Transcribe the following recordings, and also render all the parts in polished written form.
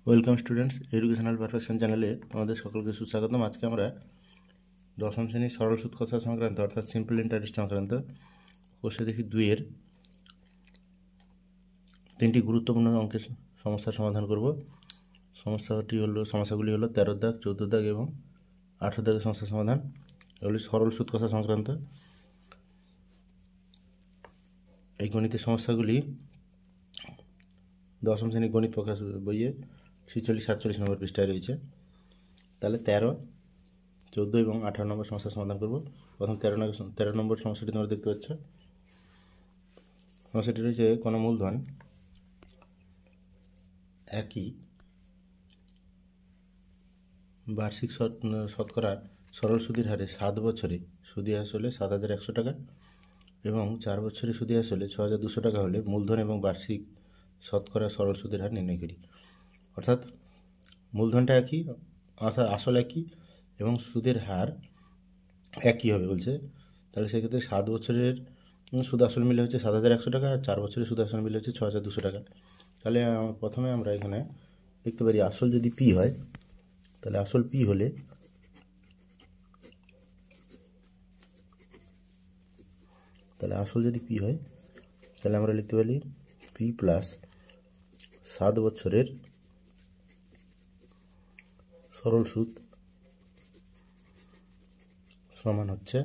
Welcome students, educational perfection চ্যানেলে তোমাদের সকলকে সুস্বাগতম। আজকে আমরা দশম শ্রেণীর সরল সুদ কথা সংক্রান্ত অর্থাৎ সিম্পল ইন্টারেস্ট সংক্রান্ত কোষে দেখি 2-এর 3টি গুরুত্বপূর্ণ অঙ্কের সমস্যার সমাধান করব। সমস্যাগুলি হলো 13 দাগ, 14 দাগ এবং 18 দাগের সমস্যার সমাধান। এগুলি সরল সুদ কথা সংক্রান্ত। এই গণিতের সমস্যাগুলি দশম শ্রেণীর গণিত প্রকাশ বইয়ে 46-47 নম্বর পৃষ্ঠায় রয়েছে। তাহলে 13, 14 এবং 18 নম্বর সমস্যার সমাধান করব। প্রথম 13 নম্বর সমস্যাটি তোমরা দেখতে পাচ্ছ। সমস্যাটি রয়েছে কোনো মূলধন একই বার্ষিক শতকরা সরল সুদের হারে 7 বছরে সুদে আসলে 7,100 টাকা এবং 4 বছরে সুদে আসলে 6,200 টাকা হলে মূলধন এবং বার্ষিক শতকরা সরল সুদের হার নির্ণয় করি। অর্থাৎ মূলধনটা একই, অর্থাৎ আসল একই এবং সুদের হার একই হবে বলছে। তাহলে সেক্ষেত্রে 7 বছরের সুদ আসল মিলে হচ্ছে 7,100 টাকা আর 4 বছরের সুদ আসল মিলে হচ্ছে 6,200 টাকা। তাহলে প্রথমে আমরা এখানে লিখতে পারি আসল যদি পি হয়, তাহলে আসল পি হলে আসল যদি পি হয় তাহলে আমরা লিখতে পারি পি প্লাস 7 বছরের সরল সুদ সমান হচ্ছে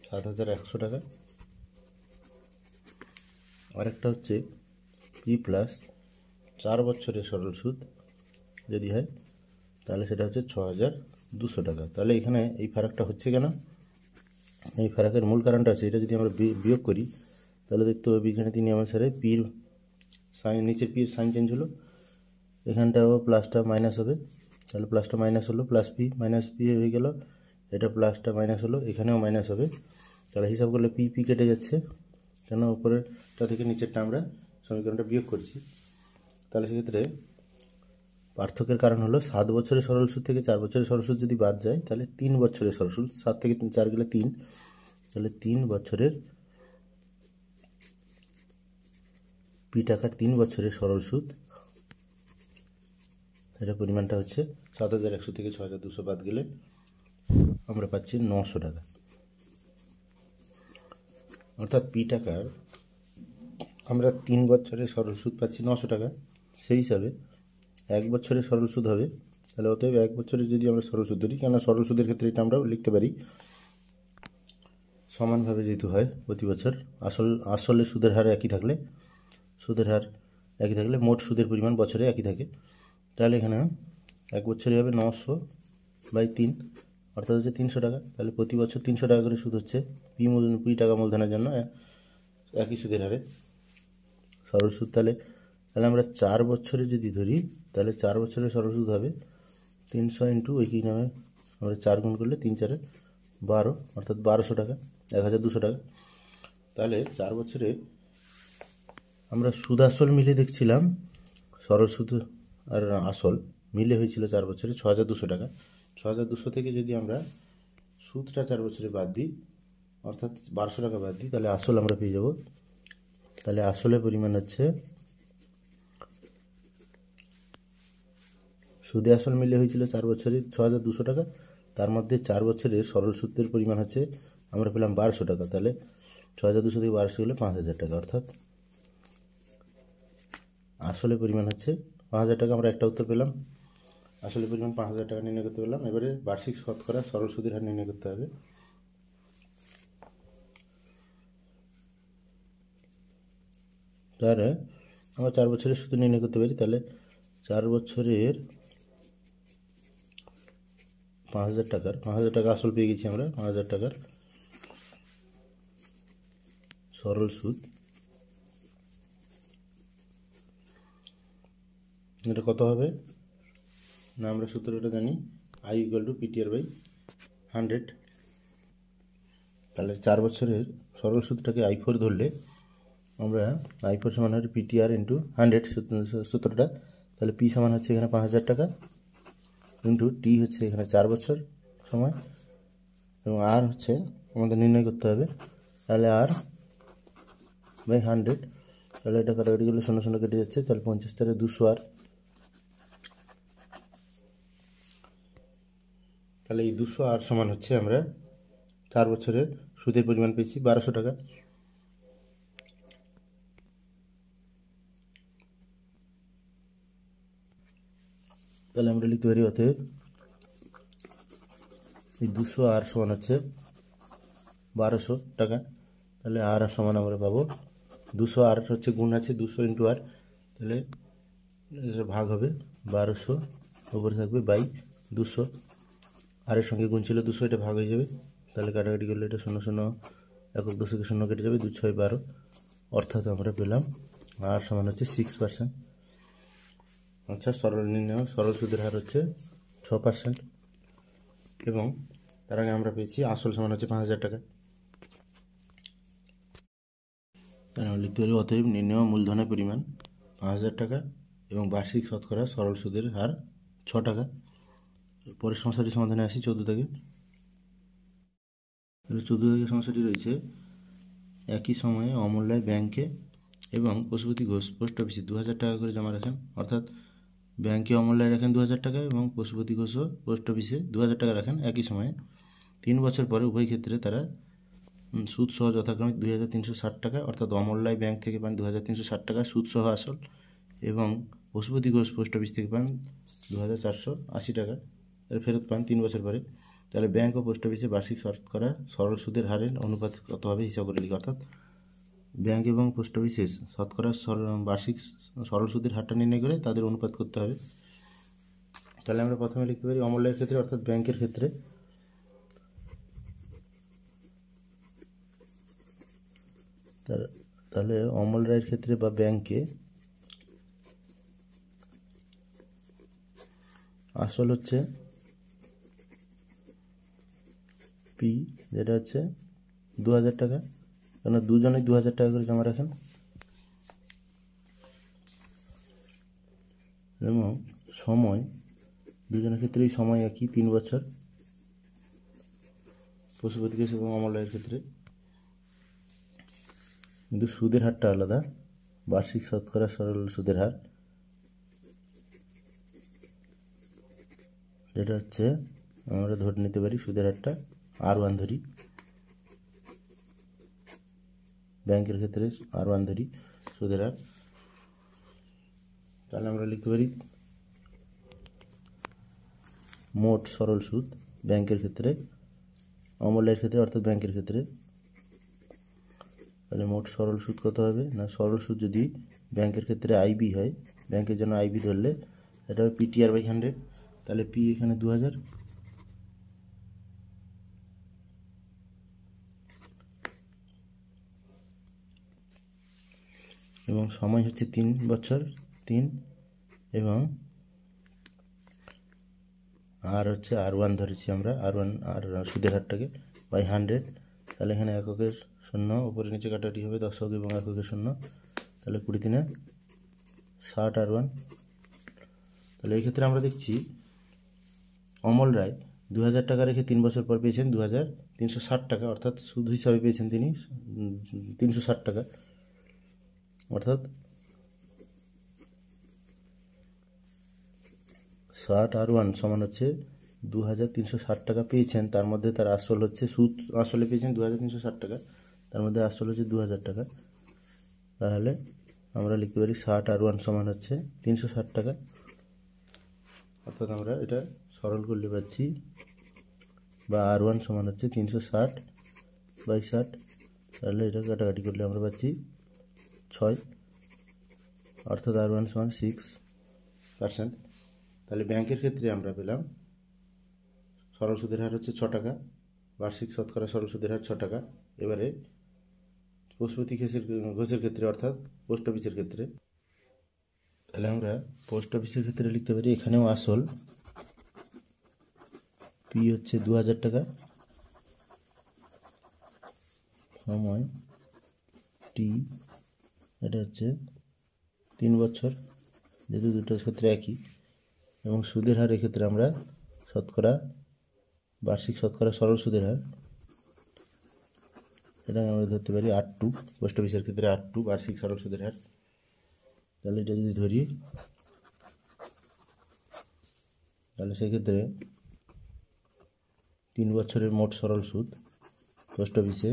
7,100 টাকা। আরেকটা হচ্ছে পি প্লাস 4 বছরের সরল সুদ যদি হয় তাহলে সেটা হচ্ছে 6,200 টাকা। তাহলে এখানে এই ফারাকটা হচ্ছে কেন? এই ফারাকের মূল কারণটা আছে, এটা যদি আমরা বিয়োগ করি তাহলে দেখতে হবে বীজগণিত নিয়ম অনুসারে পির সাইন, নিচের পির সাইন চেঞ্জ হলো, এখানটাও প্লাসটা মাইনাস হবে, তাহলে প্লাসটা মাইনাস হলো, প্লাস পি মাইনাস পি হয়ে গেল, এটা প্লাসটা মাইনাস হলো, এখানেও মাইনাস হবে। তাহলে হিসাব করলে পি পি কেটে যাচ্ছে, কেন উপরেরটা থেকে নিচেরটা আমরা সমীকরণটা বিয়োগ করছি। তাহলে সেক্ষেত্রে পার্থক্যের কারণ হলো 7 বছরের সরল সুদ থেকে 4 বছরের সরল সুদ যদি বাদ যায় তাহলে 3 বছরের সরল সুদ, 7 থেকে 4 গেলে 3, তাহলে 3 বছরের পি টাকার 3 বছরের সরল সুদ, এটা পরিমাণটা হচ্ছে 7,100 থেকে 6,200 বাদ গেলে আমরা পাচ্ছি 900 টাকা। অর্থাৎ পি টাকার আমরা 3 বছরের সরল সুদ পাচ্ছি 900 টাকা। সেই হিসাবে 1 বছরের সরল সুদ হবে, তাহলে অতএব 1 বছরের যদি আমরা সরল সুদ ধরি, কেননা সরল সুদের ক্ষেত্রে এটা আমরা লিখতে পারি সমানভাবে যেহেতু হয় প্রতি বছর, আসলে সুদের হার একই থাকলে মোট সুদের পরিমাণ বছরে একই থাকে। তাহলে এখানে 1 বছরে হবে 900/3, অর্থাৎ হচ্ছে 300 টাকা। তাহলে প্রতি বছর 300 টাকা করে সুদ হচ্ছে পি টাকা মূলধনের জন্য একই সুদের হারে সরল সুদ। তাহলে আমরা 4 বছরে যদি ধরি তাহলে 4 বছরের সরল সুদ হবে 300 ইন্টু ওই কি নামে আমরা 4 গুণ করলে 3×4 12, অর্থাৎ 1200 টাকা, 1,200 টাকা। তাহলে 4 বছরে আমরা সুদ আসল মিলে দেখছিলাম, সরল সুদ আর আসল মিলে হয়েছিল 4 বছরে 6,200 টাকা। 6,200 থেকে যদি আমরা সুদটা 4 বছরে বাদ দিই, অর্থাৎ 1200 টাকা বাদ দিই, তাহলে আসল আমরা পেয়ে যাব। তাহলে আসলের পরিমাণ হচ্ছে, সুদে আসল মিলে হয়েছিল 4 বছরে 6,200 টাকা, তার মধ্যে 4 বছরের সরল সুদের পরিমাণ হচ্ছে আমরা পেলাম 1200 টাকা। তাহলে 6,200 থেকে 1200 হলে 5,000 টাকা, অর্থাৎ আসলে পরিমাণ হচ্ছে 5,000 টাকা। আমরা একটা উত্তর পেলাম, আসলে পরিমাণ 5,000 টাকা নির্ণয় করতে পারলাম। এবারে বার্ষিক শতকরা সরল সুদের হার নির্ণয় করতে হবে। তাহলে আমরা 4 বছরের সুদ নির্ণয় করতে পারি। তাহলে 4 বছরের 5,000 টাকা আসল পেয়ে গেছি আমরা। 5,000 টাকার সরল সুদ, এটা কত হবে না, আমরা সূত্রটা জানি I = PTR/100। তাহলে 4 বছরের সরল সুদটাকে I4 ধরলে আমরা I4 সমান হবে PTR × 100 সূত্রটা। তাহলে পি সমান হচ্ছে এখানে 5,000 টাকা ইন্টু টি হচ্ছে এখানে 4 বছর সময়, এবং আর হচ্ছে আমাদের নির্ণয় করতে হবে। তাহলে R/100, তাহলে এটা কাটাকাটি করলে 0 0 কেটে যাচ্ছে, তাহলে 50 × 200 আর তাহলে এই 208 সমান হচ্ছে আমরা 4 বছরের সুদের পরিমাণ পেয়েছি 1200 টাকা। তাহলে আমরা লিখতে পারি অতএব এই 208 সমান হচ্ছে 1200 টাকা। তাহলে আর সমান আমরা পাবো 208 হচ্ছে গুণ আছে 200 ইন্টু আর, তাহলে এটা ভাগ হবে 1200, উপরে থাকবে বাই 200, আরের সঙ্গে গুণ ছিল 200, এটা ভাগ হয়ে যাবে। তাহলে কাটাকাটি করলে এটা 0 0 একক দশকে 0 কেটে যাবে, 2 6 12, অর্থাৎ আমরা পেলাম আর সমান হচ্ছে 6%। আচ্ছা, সরল সুদের হার হচ্ছে 6%, এবং তার আগে আমরা পেয়েছি আসল সমান হচ্ছে 5000 টাকা। তাই আমরা লিখতে পারি অতএব নির্ণেয় মূলধনের পরিমাণ 5000 টাকা এবং বার্ষিক শতকরা সরল সুদের হার 6 টাকা। পরের সমস্যাটি সমাধানে আসি 14 থেকে। 14 থেকে সমস্যাটি রয়েছে, একই সময়ে অমূল্যায় ব্যাংকে এবং পশুপতি ঘোষ পোস্ট অফিসে 2000 টাকা করে জমা রাখেন, অর্থাৎ ব্যাংকে অমূল্যায় রাখেন 2000 টাকা এবং পশুপতি ঘোষও পোস্ট অফিসে 2000 টাকা রাখেন একই সময়ে। 3 বছর পরে উভয় ক্ষেত্রে তারা সুদ সহ যথাক্রমে 2360 টাকা, অর্থাৎ অমূল্যায় ব্যাংক থেকে পান 2360 টাকা সুদ সহ আসল, এবং পশুপতি ঘোষ পোস্ট অফিস থেকে পান 2480 টাকা এর ফেরত পান 3 বছর পরে। তাহলে ব্যাংক ও পোস্ট অফিসে বার্ষিক শতকরা সরল সুদের হারের অনুপাত কত হবে হিসাব করে লিখি, অর্থাৎ ব্যাংক এবং পোস্ট অফিসে শতকরা বার্ষিক সরল সুদের হারটা নির্ণয় করে তাদের অনুপাত করতে হবে। তাহলে আমরা প্রথমে লিখতে পারি অমূল্যের ক্ষেত্রে, অর্থাৎ ব্যাংকের ক্ষেত্রে। তাহলে অমূল্যের ক্ষেত্রে বা ব্যাংকে আসল হচ্ছে পি, যেটা হচ্ছে 2000 টাকা, কেন দুজনেই 2000 টাকা করে জমা রাখেন, এবং সময় দুজনের ক্ষেত্রেই সময় একই 3 বছর, পশুপতি ঘোষ এবং অমূল্যের ক্ষেত্রে, কিন্তু সুদের হারটা আলাদা, বার্ষিক শতকরা সরল সুদের হার, যেটা হচ্ছে আমরা ধরে নিতে পারি সুদের হারটা R1 ধরি, ব্যাংকের ক্ষেত্রে R1 ধরি সুদের হার। তাহলে আমরা লিখতে পারি মোট সরল সুদ ব্যাংকের ক্ষেত্রে, অমূল্যের ক্ষেত্রে অর্থাৎ ব্যাংকের ক্ষেত্রে। তাহলে মোট সরল সুদ কত হবে না, সরল সুদ যদি ব্যাংকের ক্ষেত্রে আইবি হয়, ব্যাংকের জন্য আইবি ধরলে এটা হবে PTR/100, তাহলে পি এখানে 2000, এবং সময় হচ্ছে 3 বছর 3, এবং আর হচ্ছে R1 ধরেছি আমরা, R1 আর সুদের হারটাকে বাই 100। তাহলে এখানে এককের 0 উপরে নিচে কাটাটি হবে, দশক এবং এককের 0, তাহলে 20 3 60 R1। তাহলে এই ক্ষেত্রে আমরা দেখছি অমল রায় 2000 টাকা রেখে 3 বছর পর পেয়েছেন 2360 টাকা, অর্থাৎ সুদ হিসাবে পেয়েছেন তিনি 360 টাকা, অর্থাৎ 60 R1 সমান হচ্ছে 2360 টাকা পেয়েছেন, তার মধ্যে তার আসল হচ্ছে সুদ আসলে পেয়েছেন 2360 টাকা, তার মধ্যে আসল হচ্ছে 2000 টাকা। তাহলে আমরা লিখতে পারি 60 R1 সমান হচ্ছে 360 টাকা, অর্থাৎ আমরা এটা সরল করলে পাচ্ছি, বা R1 সমান হচ্ছে 360/60, তাহলে এটা কাটাকাটি করলে আমরা পাচ্ছি 6, অর্থাৎ R1 সমান 6%। তাহলে ব্যাংকের ক্ষেত্রে আমরা পেলাম সরল সুদের হার হচ্ছে 6 টাকা, বার্ষিক শতকরা সরল সুদের হার 6 টাকা। এবারে পশুপতি ঘোষের ক্ষেত্রে, অর্থাৎ পোস্ট অফিসের ক্ষেত্রে, তাহলে আমরা পোস্ট অফিসের ক্ষেত্রে লিখতে পারি এখানেও আসল পি হচ্ছে 2000 টাকা, সময় টি, এটা হচ্ছে 3 বছর, যেহেতু দুটোর ক্ষেত্রে একই, এবং সুদের হার এক্ষেত্রে আমরা শতকরা বার্ষিক শতকরা সরল সুদের হার, এটা আমরা ধরতে পারি R2, পোস্ট অফিসের ক্ষেত্রে R2 বার্ষিক সরল সুদের হার। তাহলে এটা যদি ধরি, তাহলে সেক্ষেত্রে 3 বছরের মোট সরল সুদ পোস্ট অফিসে,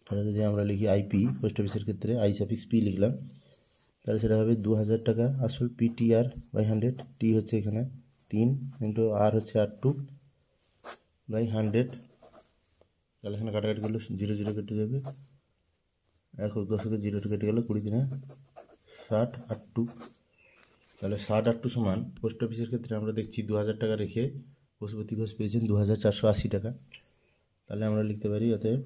তাহলে যদি আমরা লিখি আইপি, পোস্ট অফিসের ক্ষেত্রে আই সাফিক্স পি লিখলাম, তাহলে সেটা হবে 2000 টাকা আসল পিটিআর বাই 100। টি হচ্ছে এখানে 3 ইন্টু আর হচ্ছে R2 বাই 100। তাহলে এখানে কাটাকাটি করলে 0 0 কেটে যাবে, 1 10 0 কেটে গেল, 20 দিনে 60 R2। তাহলে 60 R2 সমান পোস্ট অফিসের ক্ষেত্রে আমরা দেখছি 2000 টাকা রেখে পশুপতি ঘোষ পেয়েছেন 2480 টাকা। তাহলে আমরা লিখতে পারি অতএব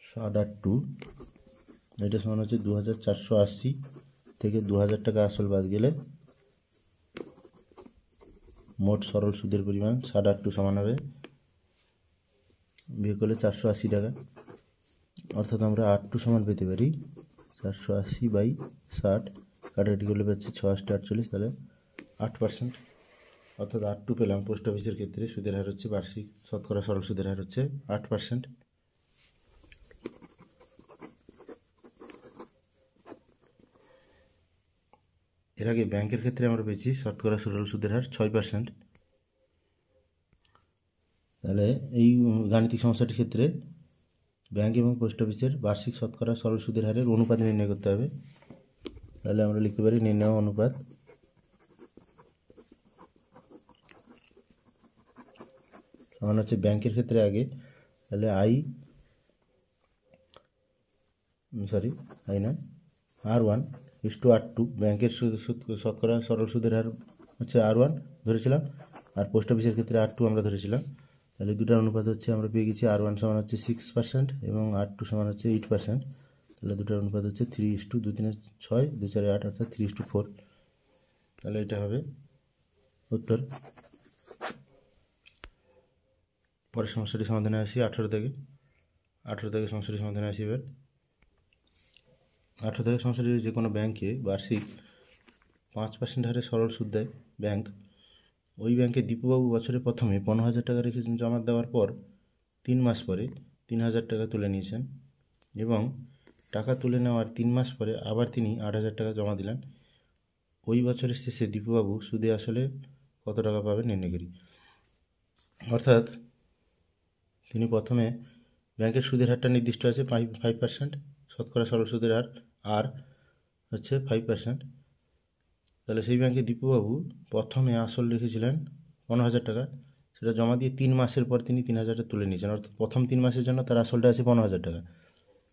60 R2 এটা সমান হচ্ছে 2480 থেকে 2000 টাকা আসল বাদ গেলে মোট সরল সুদের পরিমাণ 60 R2 সমান হবে বিয়োগ করলে 480 টাকা। অর্থাৎ আমরা R2 সমান পেতে পারি 480 বাই 60, কাটাকাটি করলে পাচ্ছি 6 8 48, তাহলে 8%। অর্থাৎ R2 পেলাম পোস্ট অফিসের ক্ষেত্রে সুদের হার হচ্ছে, বার্ষিক শতকরা সরল সুদের হার হচ্ছে 8%। এর আগে ব্যাংকের ক্ষেত্রে আমরা পেয়েছি শতকরা সরল সুদের হার 6%। তাহলে এই গাণিতিক সমস্যাটির ক্ষেত্রে ব্যাংক এবং পোস্ট অফিসের বার্ষিক শতকরা সরল সুদের হারের অনুপাত নির্ণয় করতে হবে। তাহলে আমরা লিখতে পারি নির্ণয় অনুপাত সমান হচ্ছে ব্যাংকের ক্ষেত্রে আগে, তাহলে আই না R1 = R2। ব্যাংকের শতকরা সরল সুদের হার হচ্ছে R1 ধরেছিলাম, আর পোস্ট অফিসের ক্ষেত্রে R2 আমরা ধরেছিলাম। তাহলে দুটার অনুপাত হচ্ছে আমরা পেয়ে গেছি R1 সমান হচ্ছে 6% এবং R2 সমান হচ্ছে 8%। তাহলে দুটার অনুপাত হচ্ছে 3:2 3 6 2 4 8, অর্থাৎ 3:4। তাহলে এটা হবে উত্তর। পরের সমস্যাটি সমাধানে আসি 18 থেকে সমস্যাটি সমাধানে আসি। এবার 18 থেকে সমস্যাটি, যে কোনো ব্যাংকে বার্ষিক 5% হারে সরল সুদ দেয় ব্যাংক। ওই ব্যাংকে দীপুবাবু বছরে প্রথমে 15,000 টাকা রেখে জমা দেওয়ার পর 3 মাস পরে 3,000 টাকা তুলে নিয়েছেন এবং টাকা তুলে নেওয়ার 3 মাস পরে আবার তিনি 8,000 টাকা জমা দিলেন। ওই বছরের শেষে দীপুবাবু সুদে আসলে কত টাকা পাবেন নির্ণয় করি। অর্থাৎ তিনি প্রথমে ব্যাংকের সুদের হারটা নির্দিষ্ট আছে 5%, শতকরা সরল সুদের হার আর হচ্ছে 5%। তাহলে সেই ব্যাংকে দীপুবাবু প্রথমে আসল রেখেছিলেন 15,000 টাকা, সেটা জমা দিয়ে 3 মাসের পর তিনি 3,000 টাকা তুলে নিয়েছেন। অর্থাৎ প্রথম 3 মাসের জন্য তার আসলটা আছে 15,000 টাকা,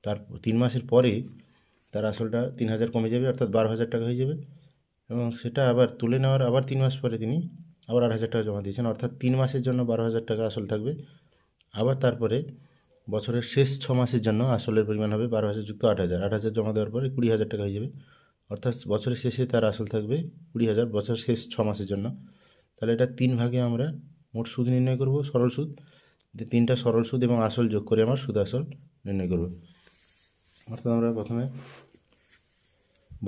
তার 3 মাসের পরে তার আসলটা 3,000 কমে যাবে, অর্থাৎ 12,000 টাকা হয়ে যাবে। এবং সেটা আবার তুলে নেওয়ার আবার 3 মাস পরে তিনি আবার 8,000 টাকা জমা দিয়েছেন, অর্থাৎ 3 মাসের জন্য 12,000 টাকা আসল থাকবে। আবার তারপরে বছরের শেষ 6 মাসের জন্য আসলের পরিমাণ হবে 12,000 যুক্ত 8,000, 8,000 জমা দেওয়ার পরে 20,000 টাকা হয়ে যাবে। অর্থাৎ বছরের শেষে তার আসল থাকবে 20,000 বছর শেষ 6 মাসের জন্য। তাহলে এটা 3 ভাগে আমরা মোট সুদ নির্ণয় করব, সরল সুদ। 3টা সরল সুদ এবং আসল যোগ করে আমরা সুদ আসল নির্ণয় করব। অর্থাৎ আমরা প্রথমে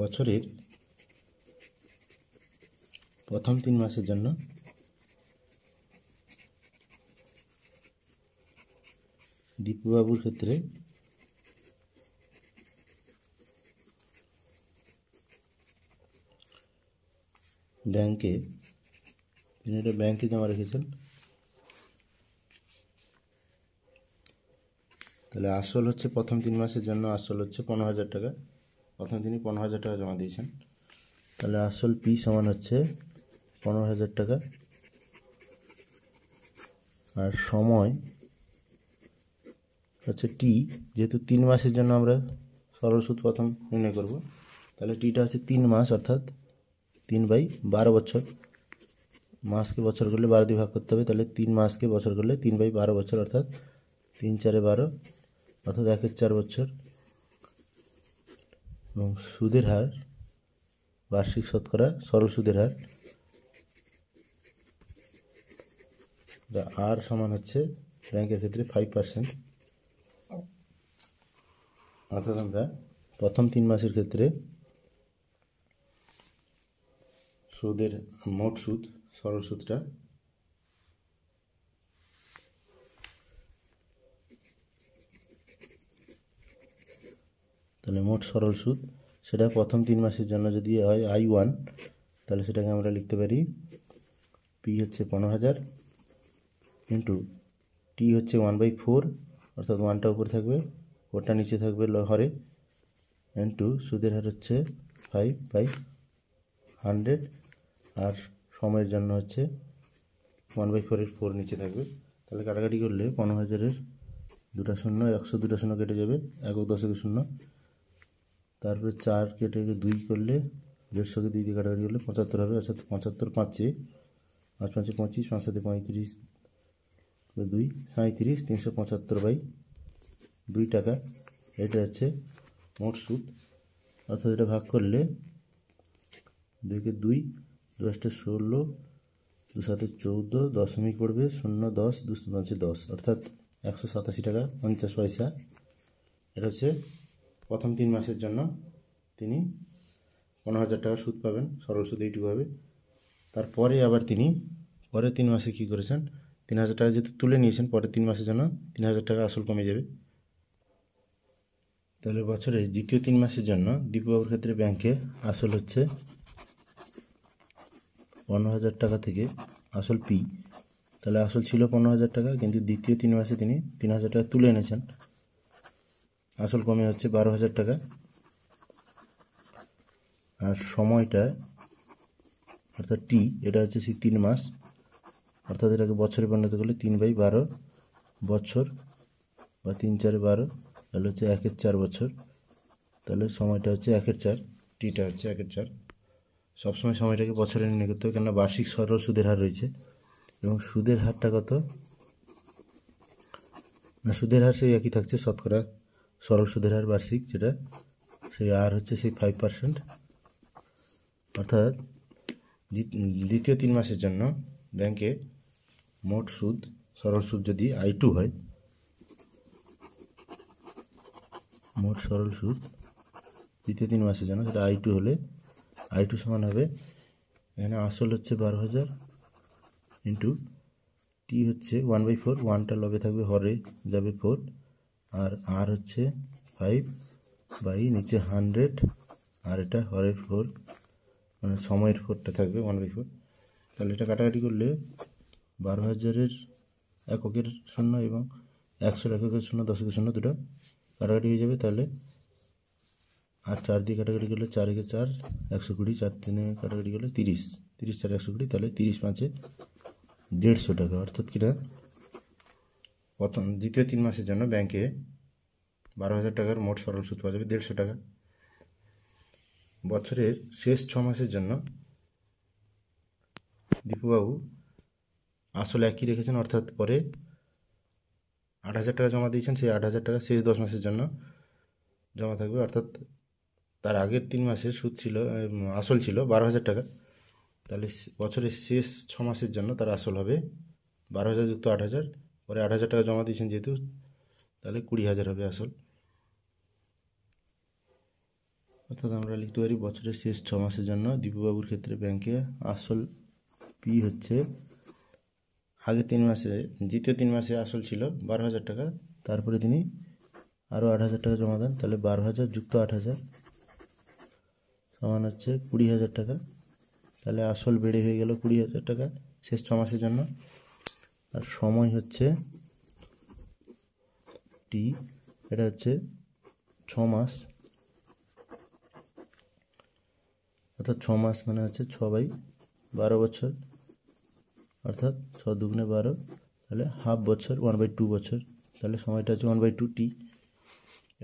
বছরের প্রথম 3 মাসের জন্য দীপুবাবুর ক্ষেত্রে ব্যাংকে, তিনি এটা ব্যাংকে জমা রেখেছেন, তাহলে আসল হচ্ছে প্রথম 3 মাসের জন্য আসল হচ্ছে 15,000 টাকা, প্রথমে তিনি 15,000 টাকা জমা দিয়েছেন। তাহলে আসল পি সমান হচ্ছে 15,000 টাকা, আর সময় হচ্ছে টি, যেহেতু 3 মাসের জন্য আমরা সরল সুদ প্রথম নির্ণয় করব, তাহলে টিটা হচ্ছে 3 মাস, অর্থাৎ 3/12 বছর। মাসকে বছর করলে 12 দিয়ে ভাগ করতে হবে, তাহলে 3 মাসকে বছর করলে 3/12 বছর, অর্থাৎ 3 4 12, অর্থাৎ 1/4 বছর। এবং সুদের হার, বার্ষিক শতকরা সরল সুদের হার আর সমান হচ্ছে ব্যাংকের ক্ষেত্রে 5%। অর্থাৎ আমরা প্রথম 3 মাসের ক্ষেত্রে সুদের মোট সুদ, সরল সুদটা তাহলে মোট সরল সুদ সেটা প্রথম 3 মাসের জন্য যদি হয় I1, তাহলে সেটাকে আমরা লিখতে পারি পি হচ্ছে 15,000 ইন্টু টি হচ্ছে 1/4, অর্থাৎ 1টা উপরে থাকবে 4টা নিচে থাকবে হরে, ইন্টু সুদের হার হচ্ছে 5/100, আর সময়ের জন্য হচ্ছে 1/4 এর 4 নিচে থাকবে। তাহলে কাটাকাটি করলে 15,000-এর 2টা শূন্য, 100 2টা শূন্য কেটে যাবে, একক দশকে শূন্য, তারপরে 4 কেটে 2 করলে 150-কে 2 দিয়ে কাটাকাটি করলে 75 হবে, অর্থাৎ 75 5-এ 5 5-এ 25, 5 7-এ 35, 2 37, 375/2 টাকা। এটা হচ্ছে মোট সুদ। অর্থাৎ এটা ভাগ করলে 2-কে 2, 2 8-এ 16, 2 7-এ 14, দশমিক পড়বে 0 10, 2 5-এ 10, অর্থাৎ 187 টাকা 50 পয়সা। এটা হচ্ছে প্রথম 3 মাসের জন্য তিনি 15,000 টাকা সুদ পাবেন, সরল সুদ এইটুকু হবে। তারপরে আবার তিনি পরের 3 মাসে কী করেছেন, 3,000 টাকা যেহেতু তুলে নিয়েছেন, পরের 3 মাসের জন্য 3,000 টাকা আসল কমে যাবে। তাহলে বছরে দ্বিতীয় 3 মাসের জন্য দীপুবাবুর ক্ষেত্রে ব্যাংকে আসল হচ্ছে 15,000 টাকা থেকে আসল পি, তাহলে আসল ছিল 15,000 টাকা, কিন্তু দ্বিতীয় 3 মাসে তিনি 3,000 টাকা তুলে এনেছেন, আসল কমে হচ্ছে 12,000 টাকা। আর সময়টা অর্থাৎ টি, এটা হচ্ছে সেই 3 মাস, অর্থাৎ এটাকে বছরে পরিণত করলে 3/12 বছর, বা 3 4 12, তাহলে হচ্ছে 1/4 বছর। তাহলে সময়টা হচ্ছে 1/4, টিটা হচ্ছে 1/4। সবসময় সময়টাকে বছরে নির্ণয় করতে হবে, কেননা বার্ষিক সরল সুদের হার রয়েছে। এবং সুদের হারটা কত না, সুদের হার সেই একই থাকছে, শতকরা সরল সুদের হার বার্ষিক, যেটা সেই আর হচ্ছে সেই 5%। অর্থাৎ দ্বিতীয় 3 মাসের জন্য ব্যাংকে মোট সুদ, সরল সুদ যদি I2 হয়, মোট সরল সুদ দ্বিতীয় 3 মাসের জন্য সেটা I2 হলে I2 সমান হবে, এখানে আসল হচ্ছে 12,000 ইন্টু টি হচ্ছে 1/4, 1টা লবে থাকবে, হরে যাবে 4, আর হচ্ছে 5 নিচে 100, আর এটা হরের 4, মানে সময়ের 4টা থাকবে 1/4। তাহলে এটা কাটাকাটি করলে 12,000-এর এককের শূন্য এবং 100-এর এককের শূন্য, 10-এর শূন্য, দুটো কাটাকাটি হয়ে যাবে। তাহলে আর 4 দিয়ে কাটাকাটি করলে 4 একে 4, 120, 4 3-এ কাটাকাটি করলে 30, 30 4 120, তাহলে 30 5-এ 150 টাকা। অর্থাৎ কিনা দ্বিতীয় 3 মাসের জন্য ব্যাংকে 12,000 টাকার মোট সরল সুদ পাওয়া যাবে 150 টাকা। বছরের শেষ 6 মাসের জন্য দীপুবাবু আসল একই রেখেছেন, অর্থাৎ পরে 8,000 টাকা জমা দিয়েছেন, সেই 8,000 টাকা শেষ 10 মাসের জন্য জমা থাকবে। অর্থাৎ তার আগের 3 মাসের সুদ ছিল, আসল ছিল 12,000 টাকা, তাহলে বছরের শেষ 6 মাসের জন্য তার আসল হবে 12,000 যুক্ত 8,000, পরে 8,000 টাকা জমা দিয়েছেন যেহেতু, তাহলে 20,000 হবে আসল। অর্থাৎ আমরা লিখতে পারি বছরের শেষ 6 মাসের জন্য দীপুবাবুর ক্ষেত্রে ব্যাংকে আসল পি হচ্ছে, আগের 3 মাসে দ্বিতীয় 3 মাসে আসল ছিল 12,000 টাকা, তারপরে তিনি আরও 8,000 টাকা জমা দেন, তাহলে 12,000 যুক্ত 8,000 সমান হচ্ছে 20,000 টাকা। তাহলে আসল বেড়ে হয়ে গেল 20,000 টাকা শেষ 6 মাসের জন্য। আর সময় হচ্ছে টি, এটা হচ্ছে 6 মাস, অর্থাৎ 6 মাস মানে হচ্ছে 6/12 বছর, অর্থাৎ 6 দুগুণে 12, তাহলে হাফ বছর, 1/2 বছর। তাহলে সময়টা হচ্ছে 1/2 টি।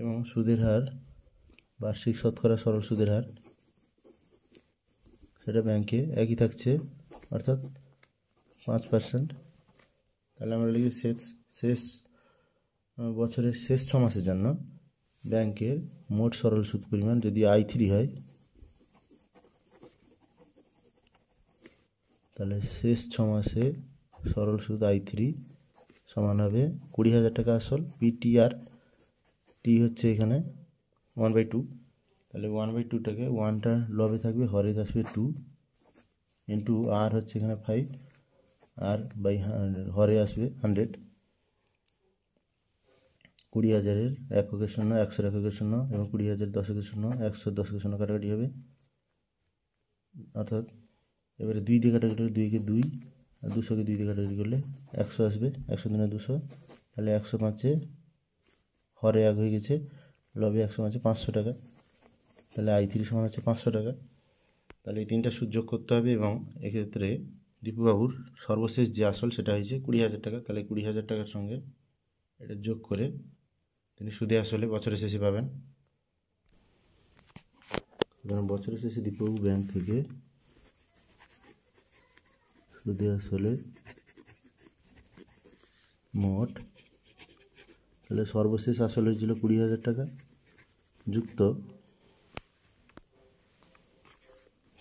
এবং সুদের হার, বার্ষিক শতকরা সরল সুদের হার, সেটা ব্যাংকে একই থাকছে, অর্থাৎ 5%। তাহলে আমরা লিখি শেষ বছরের শেষ 6 মাসের জন্য ব্যাংকের মোট সরল সুদ পরিমাণ যদি I3 হয়, তাহলে শেষ 6 মাসে সরল সুদ I3 সমান হবে 20,000 টাকা আসল, PTR, টি হচ্ছে এখানে 1/2, তাহলে 1/2টাকে 1টা লবে থাকবে, হরে আসবে 2, ইন্টু আর হচ্ছে এখানে 5, আর হরে আসবে 100, 20,000-এর এককের শূন্য, 100-এর এককের শূন্য এবং 20,000 দশকের শূন্য, 100 দশকের শূন্য কাটাকাটি হবে। অর্থাৎ এবারে 2 দিয়ে কাটাকাটি করলে 2 কে 2 আর 200-কে 2 দিয়ে কাটাকাটি করলে 100 আসবে। 100 দিনে 200, তাহলে 105-এ হরে 1 হয়ে গেছে, লবে 105-এ 500 টাকা। তাহলে I3 সমান হচ্ছে 500 টাকা। তাহলে এই তিনটা সুদ যোগ করতে হবে এবং এক্ষেত্রে দীপুবাবুর সর্বশেষ যে আসল সেটা হয়েছে 20,000 টাকা। তাহলে 20,000 টাকার সঙ্গে এটা যোগ করে তিনি সুদে আসলে বছরের শেষে পাবেন। সুতরাং বছরের শেষে দীপুবাবু ব্যাংক থেকে সুদে আসলে মোট, তাহলে সর্বশেষ আসল হয়েছিল 20,000 টাকা যুক্ত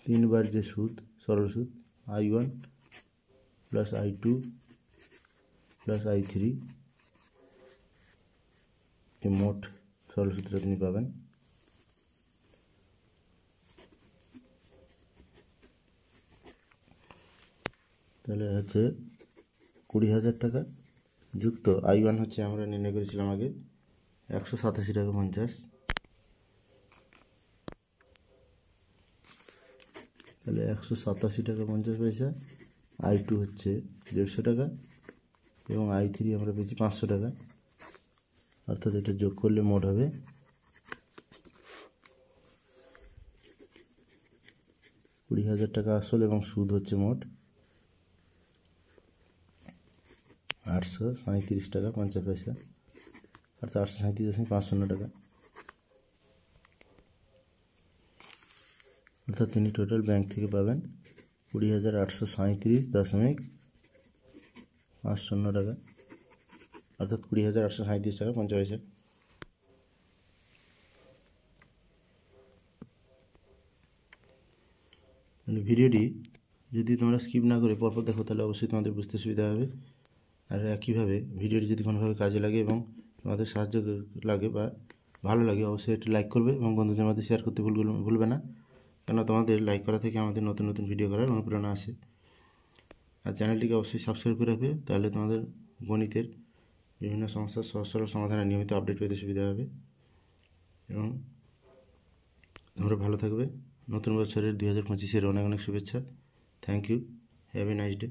3 বার যে সুদ, সরল সুদ I1 plus I2 plus I3, এই মোট সরল সুদটা তিনি পাবেন। তাহলে হচ্ছে 20,000 টাকা যুক্ত I1 হচ্ছে আমরা নির্ণয় করেছিলাম আগে 187 টাকা 50, তাহলে 187 টাকা 50 পয়সা। I2 হচ্ছে 150 টাকা এবং I3 আমরা পেয়েছি 500 টাকা। অর্থাৎ এটা যোগ করলে মোট হবে 20,000 টাকা আসল এবং সুদ হচ্ছে মোট 837 টাকা 50 পয়সা, অর্থাৎ 837.50 টাকা। অর্থাৎ তিনি টোটাল ব্যাংক থেকে পাবেন 20,837.50 টাকা, অর্থাৎ 20,837 টাকা 50 পয়সা। ভিডিওটি যদি তোমরা স্কিপ না করে পরপর দেখো তাহলে অবশ্যই তোমাদের বুঝতে সুবিধা হবে। আর একইভাবে ভিডিওটি যদি কোনোভাবে কাজে লাগে এবং তোমাদের সাহায্য লাগে বা ভালো লাগে অবশ্যই একটু লাইক করবে এবং বন্ধুদের মধ্যে শেয়ার করতে ভুলবে না, কেন তোমাদের লাইক করা থেকে আমাদের নতুন নতুন ভিডিও করার অনুপ্রেরণা আসে। আর চ্যানেলটিকে অবশ্যই সাবস্ক্রাইব করে রাখবে, তাহলে তোমাদের গণিতের বিভিন্ন সমস্যার সহজ সরল সমাধানের নিয়মিত আপডেট পেতে সুবিধা হবে এবং তোমরা ভালো থাকবে। নতুন বছরের 2025-এর অনেক অনেক শুভেচ্ছা। Thank you, have a nice day.